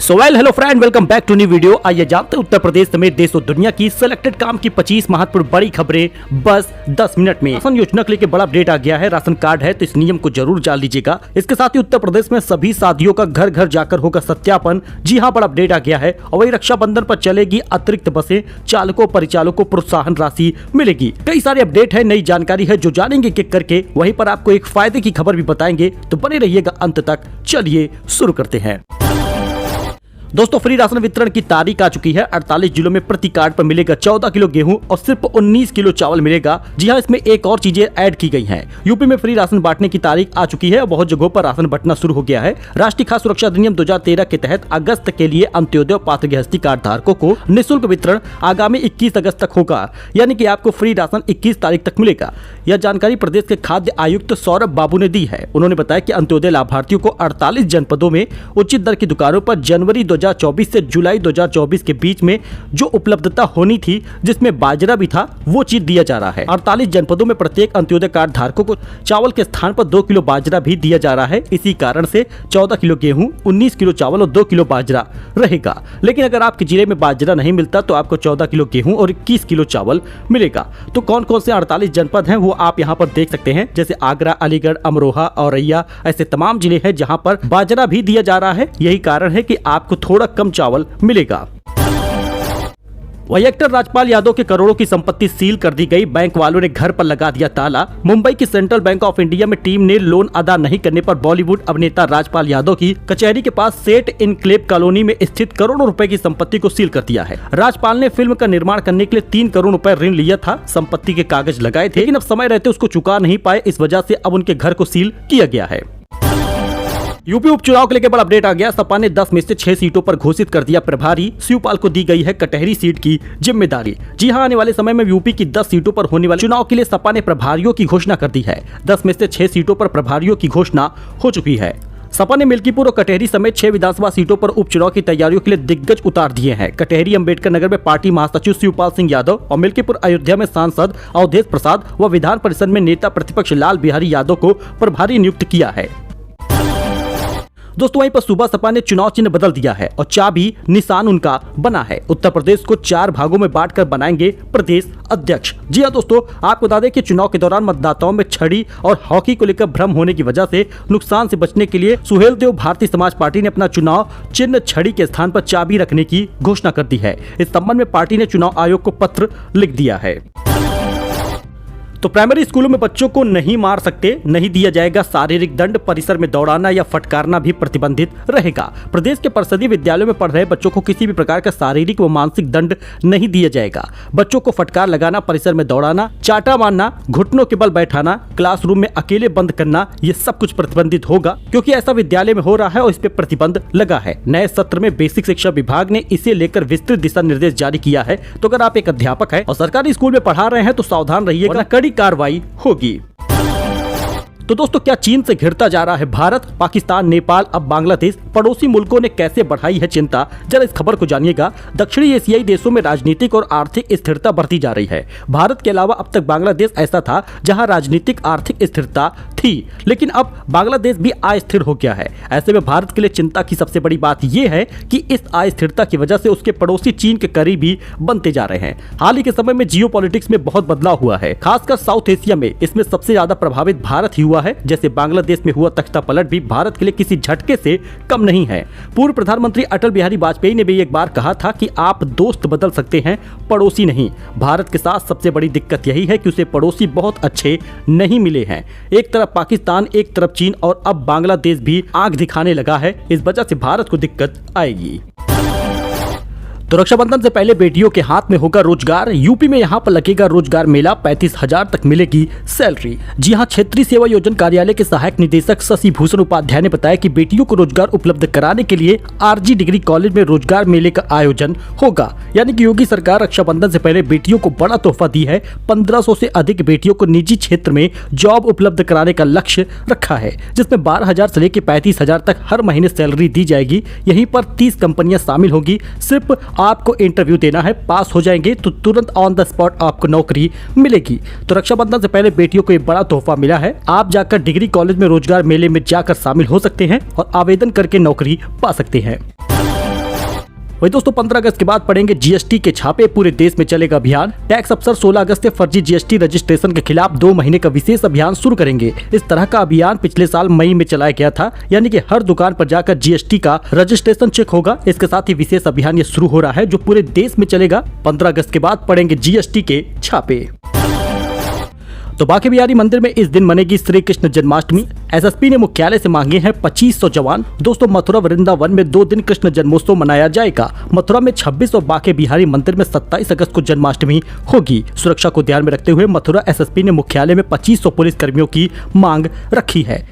Hello friend, welcome back to new video. आइए जानते हैं उत्तर प्रदेश समेत देश और दुनिया की सिलेक्टेड काम की 25 महत्वपूर्ण बड़ी खबरें बस 10 मिनट में। राशन योजना के लिए बड़ा अपडेट आ गया है। राशन कार्ड है तो इस नियम को जरूर जान लीजिएगा। इसके साथ ही उत्तर प्रदेश में सभी शादियों का घर घर जाकर होगा सत्यापन। जी हाँ, बड़ा अपडेट आ गया है। और वही रक्षाबंधन पर चलेगी अतिरिक्त बसें, चालकों परिचालकों को प्रोत्साहन राशि मिलेगी। कई सारे अपडेट है, नई जानकारी है जो जानेंगे किक करके। वहीं पर आपको एक फायदे की खबर भी बताएंगे, तो बने रहिएगा अंत तक। चलिए शुरू करते हैं। दोस्तों, फ्री राशन वितरण की तारीख आ चुकी है। 48 जिलों में प्रति कार्ड पर मिलेगा 14 किलो गेहूं और सिर्फ 19 किलो चावल मिलेगा। जी हां, इसमें एक और चीजें ऐड की गई हैं। यूपी में फ्री राशन बांटने की तारीख आ चुकी है और बहुत जगहों पर राशन बंटना शुरू हो गया है। राष्ट्रीय खाद्य सुरक्षा अधिनियम 2013 के तहत अगस्त के लिए अंत्योदय और पात्र गृहस्थी कार्ड धारकों को निःशुल्क वितरण आगामी 21 अगस्त तक होगा, यानी कि आपको फ्री राशन 21 तारीख तक मिलेगा। यह जानकारी प्रदेश के खाद्य आयुक्त सौरभ बाबू ने दी है। उन्होंने बताया कि अंत्योदय लाभार्थियों को 48 जनपदों में उचित दर की दुकानों पर जनवरी 2024 से जुलाई 2024 के बीच में जो उपलब्धता होनी थी, जिसमें बाजरा भी था, वो चीज दिया जा रहा है। 48 जनपदों में प्रत्येक अंत्योदय कार्ड धारकों को चावल के स्थान पर 2 किलो बाजरा भी दिया जा रहा है। इसी कारण से 14 किलो गेहूं, 19 किलो चावल और 2 किलो बाजरा रहेगा। लेकिन अगर आपके जिले में बाजरा नहीं मिलता तो आपको 14 किलो गेहूं और 21 किलो चावल मिलेगा। तो कौन कौन से 48 जनपद हैं वो आप यहाँ पर देख सकते हैं, जैसे आगरा, अलीगढ़, अमरोहा, औरैया, ऐसे तमाम जिले हैं जहाँ पर बाजरा भी दिया जा रहा है। यही कारण है कि आपको थोड़ा कम चावल मिलेगा। वही एक्टर राजपाल यादव के करोड़ों की संपत्ति सील कर दी गई। बैंक वालों ने घर पर लगा दिया ताला। मुंबई की सेंट्रल बैंक ऑफ इंडिया में टीम ने लोन अदा नहीं करने पर बॉलीवुड अभिनेता राजपाल यादव की कचहरी के पास सेठ इनक्लेव कॉलोनी में स्थित करोड़ों रुपए की संपत्ति को सील कर दिया है। राजपाल ने फिल्म का निर्माण करने के लिए 3 करोड़ रुपए ऋण लिया था। संपत्ति के कागज लगाए थे, लेकिन अब समय रहते उसको चुका नहीं पाए। इस वजह से अब उनके घर को सील किया गया है। यूपी उपचुनाव के लेकर बड़ा अपडेट आ गया। सपा ने 10 में से 6 सीटों पर घोषित कर दिया प्रभारी। शिवपाल को दी गई है कटहरी सीट की जिम्मेदारी। जी हां, आने वाले समय में यूपी की 10 सीटों पर होने वाले चुनाव के लिए सपा ने प्रभारियों की घोषणा कर दी है। 10 में से 6 सीटों पर प्रभारियों की घोषणा हो चुकी है। सपा ने मिल्कीपुर और कटहरी समेत 6 विधानसभा सीटों पर उपचुनाव की तैयारियों के लिए दिग्गज उतार दिए हैं। कटहरी अंबेडकर नगर में पार्टी महासचिव शिवपाल सिंह यादव और मिल्कीपुर अयोध्या में सांसद अवधेश प्रसाद व विधान परिषद में नेता प्रतिपक्ष लाल बिहारी यादव को प्रभारी नियुक्त किया है। दोस्तों, वहीं पर सूबा सपा ने चुनाव चिन्ह बदल दिया है और चाबी निशान उनका बना है। उत्तर प्रदेश को 4 भागों में बांटकर बनाएंगे प्रदेश अध्यक्ष। जी हां दोस्तों, आपको बता दें कि चुनाव के दौरान मतदाताओं में छड़ी और हॉकी को लेकर भ्रम होने की वजह से नुकसान से बचने के लिए सुहेलदेव भारतीय समाज पार्टी ने अपना चुनाव चिन्ह छड़ी के स्थान पर चाबी रखने की घोषणा कर दी है। इस संबंध में पार्टी ने चुनाव आयोग को पत्र लिख दिया है। तो प्राइमरी स्कूलों में बच्चों को नहीं मार सकते, नहीं दिया जाएगा शारीरिक दंड। परिसर में दौड़ाना या फटकारना भी प्रतिबंधित रहेगा। प्रदेश के परिषदीय विद्यालयों में पढ़ रहे बच्चों को किसी भी प्रकार का शारीरिक व मानसिक दंड नहीं दिया जाएगा। बच्चों को फटकार लगाना, परिसर में दौड़ाना, चाटा मारना, घुटनों के बल बैठाना, क्लासरूम में अकेले बंद करना, ये सब कुछ प्रतिबंधित होगा, क्योंकि ऐसा विद्यालय में हो रहा है और इस पर प्रतिबंध लगा है। नए सत्र में बेसिक शिक्षा विभाग ने इसे लेकर विस्तृत दिशा निर्देश जारी किया है। तो अगर आप एक अध्यापक है और सरकारी स्कूल में पढ़ा रहे हैं तो सावधान रहिएगा, कड़ी कार्रवाई होगी। तो दोस्तों, क्या चीन से घिरता जा रहा है भारत? पाकिस्तान, नेपाल, अब बांग्लादेश, पड़ोसी मुल्कों ने कैसे बढ़ाई है चिंता? जरा इस खबर को जानिएगा। दक्षिणी एशियाई देशों में राजनीतिक और आर्थिक स्थिरता बढ़ती जा रही है। भारत के अलावा अब तक बांग्लादेश ऐसा था जहां राजनीतिक आर्थिक स्थिरता थी, लेकिन अब बांग्लादेश भी अस्थिर हो गया है। ऐसे में भारत के लिए चिंता की सबसे बड़ी बात यह है कि इस अस्थिरता की वजह से उसके पड़ोसी चीन के करीबी बनते जा रहे हैं। हाल ही के समय में जियो पॉलिटिक्स में बहुत बदलाव हुआ है, खासकर साउथ एशिया में। इसमें सबसे ज्यादा प्रभावित भारत ही हुआ है। जैसे बांग्लादेश में हुआ तख्ता पलट भी भारत के लिए किसी झटके से कम नहीं है। पूर्व प्रधानमंत्री अटल बिहारी वाजपेयी ने भी एक बार कहा था कि आप दोस्त बदल सकते हैं, पड़ोसी नहीं। भारत के साथ सबसे बड़ी दिक्कत यही है कि उसे पड़ोसी बहुत अच्छे नहीं मिले हैं। एक तरफ पाकिस्तान, एक तरफ चीन और अब बांग्लादेश भी आंख दिखाने लगा है। इस वजह से भारत को दिक्कत आएगी। तो रक्षाबंधन से पहले बेटियों के हाथ में होगा रोजगार। यूपी में यहाँ पर लगेगा रोजगार मेला, 35,000 तक मिलेगी सैलरी। जी हाँ, क्षेत्रीय सेवा योजना कार्यालय के सहायक निदेशक शशि भूषण उपाध्याय ने बताया कि बेटियों को रोजगार उपलब्ध कराने के लिए आरजी डिग्री कॉलेज में रोजगार मेले का आयोजन होगा। यानी कि योगी सरकार रक्षाबंधन से पहले बेटियों को बड़ा तोहफा दी है। 1500 से अधिक बेटियों को निजी क्षेत्र में जॉब उपलब्ध कराने का लक्ष्य रखा है, जिसमें 12,000 से लेकर 35,000 तक हर महीने सैलरी दी जाएगी। यहीं पर 30 कंपनियां शामिल होगी। सिर्फ आपको इंटरव्यू देना है, पास हो जाएंगे तो तुरंत ऑन द स्पॉट आपको नौकरी मिलेगी। तो रक्षाबंधन से पहले बेटियों को एक बड़ा तोहफा मिला है। आप जाकर डिग्री कॉलेज में रोजगार मेले में जाकर शामिल हो सकते हैं और आवेदन करके नौकरी पा सकते हैं। वही दोस्तों 15 अगस्त के बाद पड़ेंगे जीएसटी के छापे, पूरे देश में चलेगा अभियान। टैक्स अफसर 16 अगस्त से फर्जी जीएसटी रजिस्ट्रेशन के खिलाफ 2 महीने का विशेष अभियान शुरू करेंगे। इस तरह का अभियान पिछले साल मई में चलाया गया था, यानी कि हर दुकान पर जाकर जीएसटी का रजिस्ट्रेशन चेक होगा। इसके साथ ही विशेष अभियान ये शुरू हो रहा है जो पूरे देश में चलेगा। 15 अगस्त के बाद पड़ेंगे जीएसटी के छापे। तो बांके बिहारी मंदिर में इस दिन मनेगी श्री कृष्ण जन्माष्टमी। एसएसपी ने मुख्यालय से मांगे हैं 2500 जवान। दोस्तों मथुरा वृंदावन में 2 दिन कृष्ण जन्मोत्सव मनाया जाएगा। मथुरा में 26 और बांके बिहारी मंदिर में 27 अगस्त को जन्माष्टमी होगी। सुरक्षा को ध्यान में रखते हुए मथुरा एसएसपी ने मुख्यालय में 2500 पुलिस कर्मियों की मांग रखी है।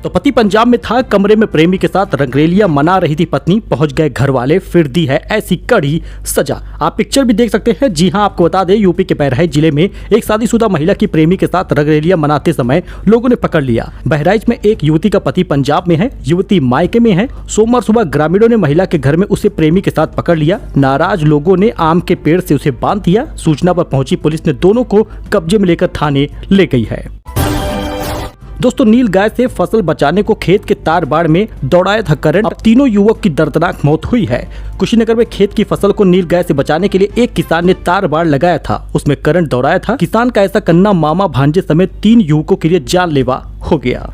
तो पति पंजाब में था, कमरे में प्रेमी के साथ रंगरेलियां मना रही थी पत्नी, पहुंच गए घर वाले, फिर दी है ऐसी कड़ी सजा। आप पिक्चर भी देख सकते हैं। जी हां, आपको बता दें यूपी के बहराइच जिले में एक शादीशुदा महिला की प्रेमी के साथ रंगरेलियां मनाते समय लोगों ने पकड़ लिया। बहराइच में एक युवती का पति पंजाब में है, युवती मायके में है। सोमवार सुबह ग्रामीणों ने महिला के घर में उसे प्रेमी के साथ पकड़ लिया। नाराज लोगों ने आम के पेड़ से उसे बांध दिया। सूचना पर पहुंची पुलिस ने दोनों को कब्जे में लेकर थाने ले गई है। दोस्तों नील गाय से फसल बचाने को खेत के तार बाड़ में दौड़ाया था करंट। अब तीनों युवक की दर्दनाक मौत हुई है। कुशीनगर में खेत की फसल को नील गाय से बचाने के लिए एक किसान ने तार बाड़ लगाया था, उसमें करंट दौड़ाया था। किसान का ऐसा करना मामा भांजे समेत 3 युवकों के लिए जानलेवा हो गया।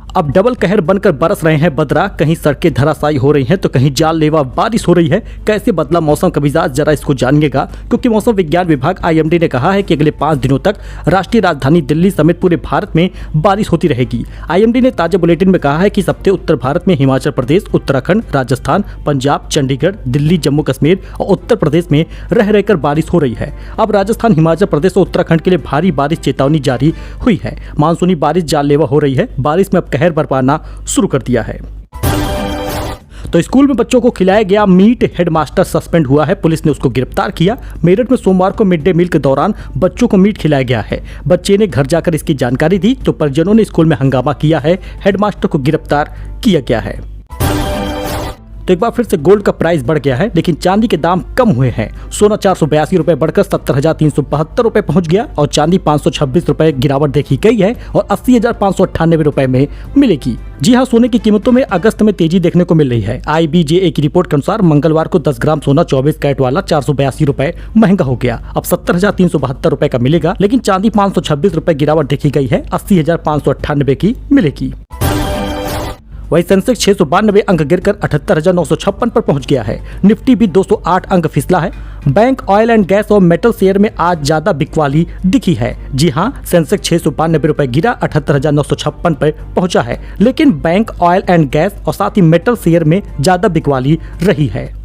अब डबल कहर बनकर बरस रहे हैं बदरा, कहीं सड़कें धराशायी हो रही हैं तो कहीं जानलेवा बारिश हो रही है। कैसे बदला मौसम का मिजाज, जरा इसको जानिएगा, क्योंकि मौसम विज्ञान विभाग आईएमडी ने कहा है कि अगले 5 दिनों तक राष्ट्रीय राजधानी दिल्ली समेत पूरे भारत में बारिश होती रहेगी। आईएमडी ने ताजा बुलेटिन में कहा है कि इस हफ्ते उत्तर भारत में हिमाचल प्रदेश, उत्तराखंड, राजस्थान, पंजाब, चंडीगढ़, दिल्ली, जम्मू कश्मीर और उत्तर प्रदेश में रह रहकर बारिश हो रही है। अब राजस्थान, हिमाचल प्रदेश और उत्तराखंड के लिए भारी बारिश चेतावनी जारी हुई है। मानसूनी बारिश जानलेवा हो रही है। बारिश में अब कहर बरपाना शुरू कर दिया है। तो स्कूल में बच्चों को खिलाया गया मीट, हेडमास्टर सस्पेंड हुआ है, पुलिस ने उसको गिरफ्तार किया। मेरठ में सोमवार को मिड डे मील के दौरान बच्चों को मीट खिलाया गया है। बच्चे ने घर जाकर इसकी जानकारी दी तो परिजनों ने स्कूल में हंगामा किया है। हेडमास्टर को गिरफ्तार किया गया है। तो एक बार फिर से गोल्ड का प्राइस बढ़ गया है, लेकिन चांदी के दाम कम हुए हैं। सोना 482 रुपए बढ़कर 70,372 रुपए पहुंच गया और चांदी 526 रुपए गिरावट देखी गई है और 80,598 रुपए में मिलेगी। जी हां, सोने की कीमतों में अगस्त में तेजी देखने को मिल रही है। IBJA की रिपोर्ट के अनुसार मंगलवार को 10 ग्राम सोना 24 कैरेट वाला 482 रुपए महंगा हो गया। अब 70,372 रुपए का मिलेगा, लेकिन चांदी 526 रुपए गिरावट देखी गई है, 80,598 की मिलेगी। वही सेंसेक्स 692 अंक गिरकर 78,956 पर पहुंच गया है। निफ्टी भी 208 अंक फिसला है। बैंक, ऑयल एंड गैस और मेटल शेयर में आज ज्यादा बिकवाली दिखी है। जी हां, सेंसेक्स 692 रुपए गिरा 78,956 पर पहुंचा है, लेकिन बैंक, ऑयल एंड गैस और साथ ही मेटल शेयर में ज्यादा बिकवाली रही है।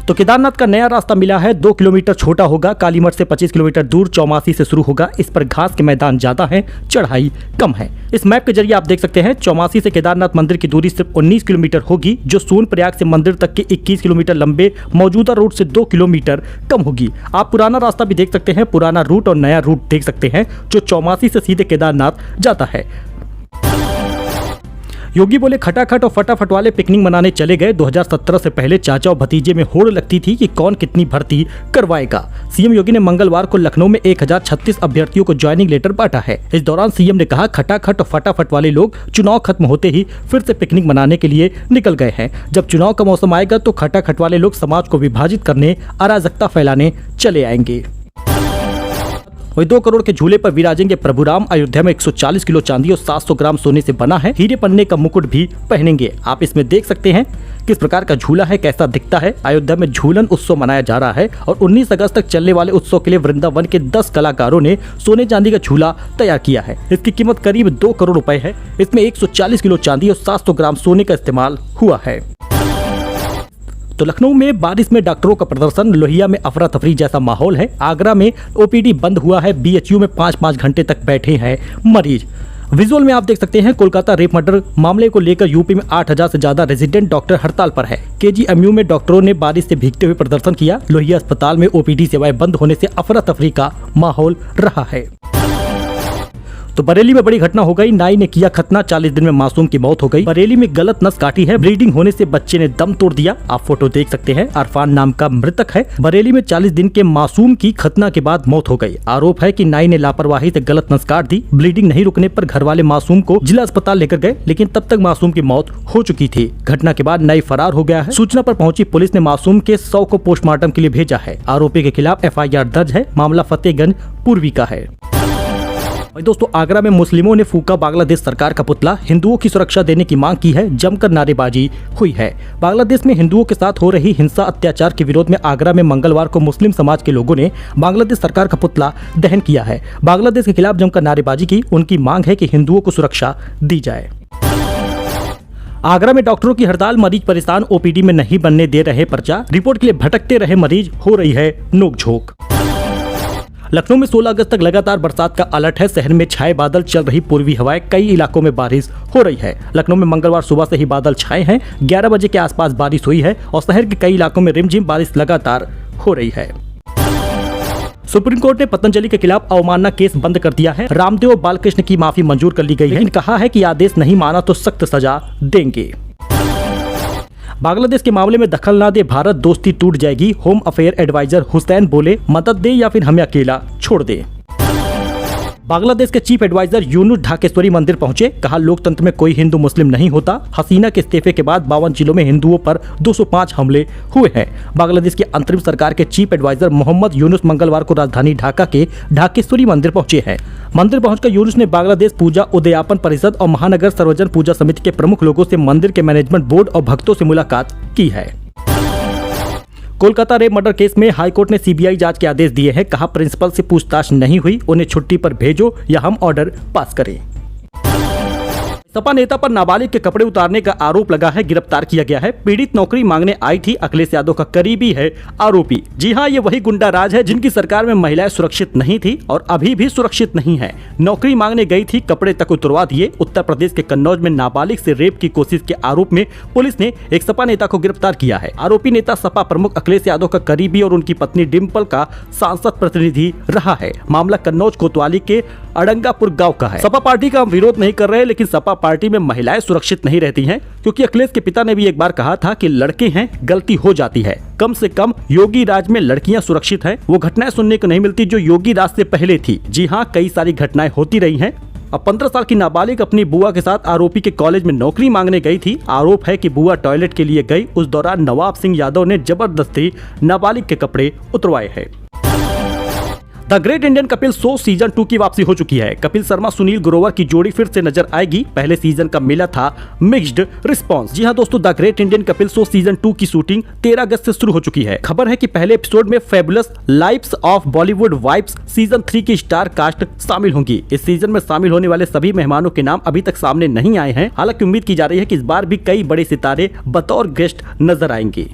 तो केदारनाथ का नया रास्ता मिला है, 2 किलोमीटर छोटा होगा। कालीमठ से 25 किलोमीटर दूर चौमासी से शुरू होगा। इस पर घास के मैदान ज्यादा है, चढ़ाई कम है। इस मैप के जरिए आप देख सकते हैं चौमासी से केदारनाथ मंदिर की दूरी सिर्फ 19 किलोमीटर होगी, जो सोनप्रयाग से मंदिर तक के 21 किलोमीटर लंबे मौजूदा रूट से 2 किलोमीटर कम होगी। आप पुराना रास्ता भी देख सकते हैं, पुराना रूट और नया रूट देख सकते हैं जो चौमासी से सीधे केदारनाथ जाता है। योगी बोले खटाखट और फटाफट वाले पिकनिक मनाने चले गए। 2017 से पहले चाचा और भतीजे में होड़ लगती थी कि कौन कितनी भर्ती करवाएगा। सीएम योगी ने मंगलवार को लखनऊ में 1036 अभ्यर्थियों को ज्वाइनिंग लेटर बांटा है। इस दौरान सीएम ने कहा खटाखट और फटाफट वाले लोग चुनाव खत्म होते ही फिर से पिकनिक मनाने के लिए निकल गए हैं। जब चुनाव का मौसम आएगा तो खटाखट वाले लोग समाज को विभाजित करने, अराजकता फैलाने चले आएंगे। वही 2 करोड़ के झूले पर विराजेंगे प्रभु राम। अयोध्या में 140 किलो चांदी और 700 ग्राम सोने से बना है। हीरे पन्ने का मुकुट भी पहनेंगे। आप इसमें देख सकते हैं किस प्रकार का झूला है, कैसा दिखता है। अयोध्या में झूलन उत्सव मनाया जा रहा है और 19 अगस्त तक चलने वाले उत्सव के लिए वृंदावन के 10 कलाकारों ने सोने चांदी का झूला तैयार किया है। इसकी कीमत करीब 2 करोड़ रुपए है। इसमें 140 किलो चांदी और 700 ग्राम सोने का इस्तेमाल हुआ है। तो लखनऊ में बारिश में डॉक्टरों का प्रदर्शन, लोहिया में अफरा तफरी जैसा माहौल है। आगरा में ओपीडी बंद हुआ है। बीएचयू में 5-5 घंटे तक बैठे हैं मरीज। विजुअल में आप देख सकते हैं कोलकाता रेप मर्डर मामले को लेकर यूपी में 8,000 से ज्यादा रेजिडेंट डॉक्टर हड़ताल पर है। केजीएमयू में डॉक्टरों ने बारिश से भीगते हुए प्रदर्शन किया। लोहिया अस्पताल में ओपीडी सेवाएं बंद होने से अफरा तफरी का माहौल रहा है। तो बरेली में बड़ी घटना हो गई, नाई ने किया खतना, 40 दिन में मासूम की मौत हो गई। बरेली में गलत नस काटी है, ब्लीडिंग होने से बच्चे ने दम तोड़ दिया। आप फोटो देख सकते हैं, अरफान नाम का मृतक है। बरेली में 40 दिन के मासूम की खतना के बाद मौत हो गई। आरोप है कि नाई ने लापरवाही से गलत नस काट दी। ब्लीडिंग नहीं रुकने पर घर वाले मासूम को जिला अस्पताल लेकर गए, लेकिन तब तक मासूम की मौत हो चुकी थी। घटना के बाद नाई फरार हो गया है। सूचना पर पहुंची पुलिस ने मासूम के शव को पोस्टमार्टम के लिए भेजा है। आरोपी के खिलाफ FIR दर्ज है। मामला फतेहगंज पूर्वी का है। दोस्तों, आगरा में मुस्लिमों ने फूका बांग्लादेश सरकार का पुतला, हिंदुओं की सुरक्षा देने की मांग की है। जमकर नारेबाजी हुई है। बांग्लादेश में हिंदुओं के साथ हो रही हिंसा अत्याचार के विरोध में आगरा में मंगलवार को मुस्लिम समाज के लोगों ने बांग्लादेश सरकार का पुतला दहन किया है। बांग्लादेश के खिलाफ जमकर नारेबाजी की। उनकी मांग है कि हिंदुओं को सुरक्षा दी जाए। आगरा में डॉक्टरों की हड़ताल, मरीज परेशान, OPD में नहीं बनने दे रहे पर्चा, रिपोर्ट के लिए भटकते रहे मरीज, हो रही है नोकझोंक। लखनऊ में 16 अगस्त तक लगातार बरसात का अलर्ट है। शहर में छाए बादल, चल रही पूर्वी हवाएं, कई इलाकों में बारिश हो रही है। लखनऊ में मंगलवार सुबह से ही बादल छाए हैं। 11 बजे के आसपास बारिश हुई है और शहर के कई इलाकों में रिमझिम बारिश लगातार हो रही है। सुप्रीम कोर्ट ने पतंजलि के खिलाफ अवमानना केस बंद कर दिया है। रामदेव और बालकृष्ण की माफी मंजूर कर ली गई है, लेकिन कहा है कि आदेश नहीं माना तो सख्त सजा देंगे। बांग्लादेश के मामले में दखल ना दे भारत, दोस्ती टूट जाएगी। होम अफेयर एडवाइजर हुसैन बोले, मदद दे या फिर हमें अकेला छोड़ दे। बांग्लादेश के चीफ एडवाइजर यूनुस ढाकेश्वरी मंदिर पहुंचे, कहा लोकतंत्र में कोई हिंदू मुस्लिम नहीं होता। हसीना के इस्तीफे के बाद 52 जिलों में हिंदुओं पर 205 हमले हुए हैं। बांग्लादेश की अंतरिम सरकार के चीफ एडवाइजर मोहम्मद यूनुस मंगलवार को राजधानी ढाका के ढाकेश्वरी मंदिर पहुंचे हैं। मंदिर पहुंचकर यूनुस ने बांग्लादेश पूजा उद्यापन परिषद और महानगर सर्वजन पूजा समिति के प्रमुख लोगों से, मंदिर के मैनेजमेंट बोर्ड और भक्तों से मुलाकात की है। कोलकाता रेप मर्डर केस में हाईकोर्ट ने CBI जांच के आदेश दिए हैं। कहा प्रिंसिपल से पूछताछ नहीं हुई, उन्हें छुट्टी पर भेजो या हम ऑर्डर पास करें। सपा नेता पर नाबालिग के कपड़े उतारने का आरोप लगा है, गिरफ्तार किया गया है। पीड़ित नौकरी मांगने आई थी, अखिलेश यादव का करीबी है आरोपी। जी हां, ये वही गुंडा राज है जिनकी सरकार में महिलाएं सुरक्षित नहीं थी और अभी भी सुरक्षित नहीं है। नौकरी मांगने गई थी, कपड़े तक उतरवा दिए। उत्तर प्रदेश के कन्नौज में नाबालिग से रेप की कोशिश के आरोप में पुलिस ने एक सपा नेता को गिरफ्तार किया है। आरोपी नेता सपा प्रमुख अखिलेश यादव का करीबी और उनकी पत्नी डिम्पल का सांसद प्रतिनिधि रहा है। मामला कन्नौज कोतवाली के अड़ंगापुर गाँव का है। सपा पार्टी का हम विरोध नहीं कर रहे, लेकिन सपा पार्टी में महिलाएं सुरक्षित नहीं रहती हैं, क्योंकि अखिलेश के पिता ने भी एक बार कहा था कि लड़के हैं, गलती हो जाती है। कम से कम योगी राज में लड़कियां सुरक्षित हैं। वो घटनाएं सुनने को नहीं मिलती जो योगी राज से पहले थी। जी हां, कई सारी घटनाएं होती रही हैं। अब 15 साल की नाबालिग अपनी बुआ के साथ आरोपी के कॉलेज में नौकरी मांगने गई थी। आरोप है कि बुआ टॉयलेट के लिए गई, उस दौरान नवाब सिंह यादव ने जबरदस्ती नाबालिग के कपड़े उतरवाए हैं। The great Indian Kapil show season 2 की वापसी हो चुकी है। कपिल शर्मा सुनील ग्रोवर की जोड़ी फिर से नजर आएगी। पहले सीजन का मिला था मिक्स्ड रिस्पांस। जी हां दोस्तों, the great Indian Kapil show season 2 की शूटिंग 13 अगस्त से शुरू हो चुकी है। खबर है कि पहले एपिसोड में fabulous lives of Bollywood vibes season 3 की स्टार कास्ट शामिल होंगी। इस सीजन में शामिल होने वाले सभी मेहमानों के नाम अभी तक सामने नहीं आए हैं। हालांकि उम्मीद की जा रही है कि इस बार भी कई बड़े सितारे बतौर गेस्ट नजर आएंगे।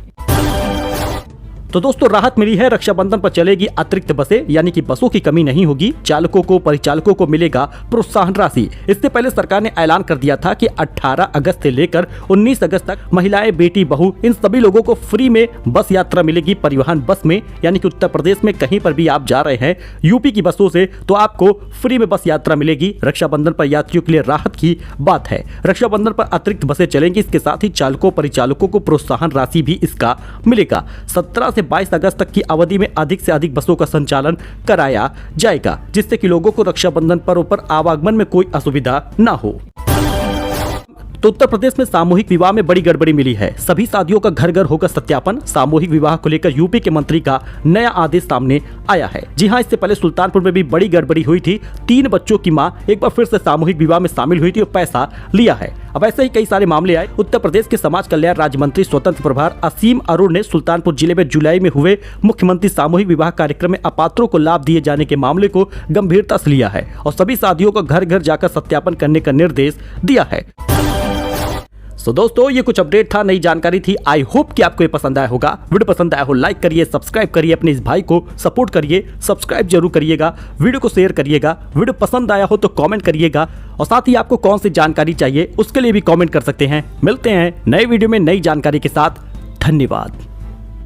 तो दोस्तों, राहत मिली है। रक्षाबंधन पर चलेगी अतिरिक्त बसें, यानी कि बसों की कमी नहीं होगी। चालकों को, परिचालकों को मिलेगा प्रोत्साहन राशि। इससे पहले सरकार ने ऐलान कर दिया था कि 18 अगस्त से लेकर 19 अगस्त तक महिलाएं, बेटी, बहू, इन सभी लोगों को फ्री में बस यात्रा मिलेगी परिवहन बस में। यानी कि उत्तर प्रदेश में कहीं पर भी आप जा रहे हैं यूपी की बसों से, तो आपको फ्री में बस यात्रा मिलेगी। रक्षाबंधन पर यात्रियों के लिए राहत की बात है। रक्षाबंधन पर अतिरिक्त बसें चलेंगी। इसके साथ ही चालकों, परिचालकों को प्रोत्साहन राशि भी इसका मिलेगा। 17 से 22 अगस्त तक की अवधि में अधिक से अधिक बसों का संचालन कराया जाएगा, जिससे कि लोगों को रक्षाबंधन पर्व पर आवागमन में कोई असुविधा न हो। तो उत्तर प्रदेश में सामूहिक विवाह में बड़ी गड़बड़ी मिली है। सभी शादियों का घर घर होगा सत्यापन। सामूहिक विवाह को लेकर यूपी के मंत्री का नया आदेश सामने आया है। जी हां, इससे पहले सुल्तानपुर में भी बड़ी गड़बड़ी हुई थी। 3 बच्चों की मां एक बार फिर से सामूहिक विवाह में शामिल हुई थी और पैसा लिया है। अब ऐसे ही कई सारे मामले आए। उत्तर प्रदेश के समाज कल्याण राज्य मंत्री स्वतंत्र प्रभार असीम अरुण ने सुल्तानपुर जिले में जुलाई में हुए मुख्यमंत्री सामूहिक विवाह कार्यक्रम में अपात्रों को लाभ दिए जाने के मामले को गंभीरता से लिया है और सभी शादियों को घर घर जाकर सत्यापन करने का निर्देश दिया है। तो दोस्तों, ये कुछ अपडेट था, नई जानकारी थी। आई होप कि आपको ये पसंद आया होगा। वीडियो पसंद आया हो लाइक करिए, सब्सक्राइब करिए, अपने इस भाई को सपोर्ट करिए, सब्सक्राइब जरूर करिएगा, वीडियो को शेयर करिएगा। वीडियो पसंद आया हो तो कमेंट करिएगा और साथ ही आपको कौन सी जानकारी चाहिए उसके लिए भी कमेंट कर सकते हैं। मिलते हैं नए वीडियो में नई जानकारी के साथ। धन्यवाद।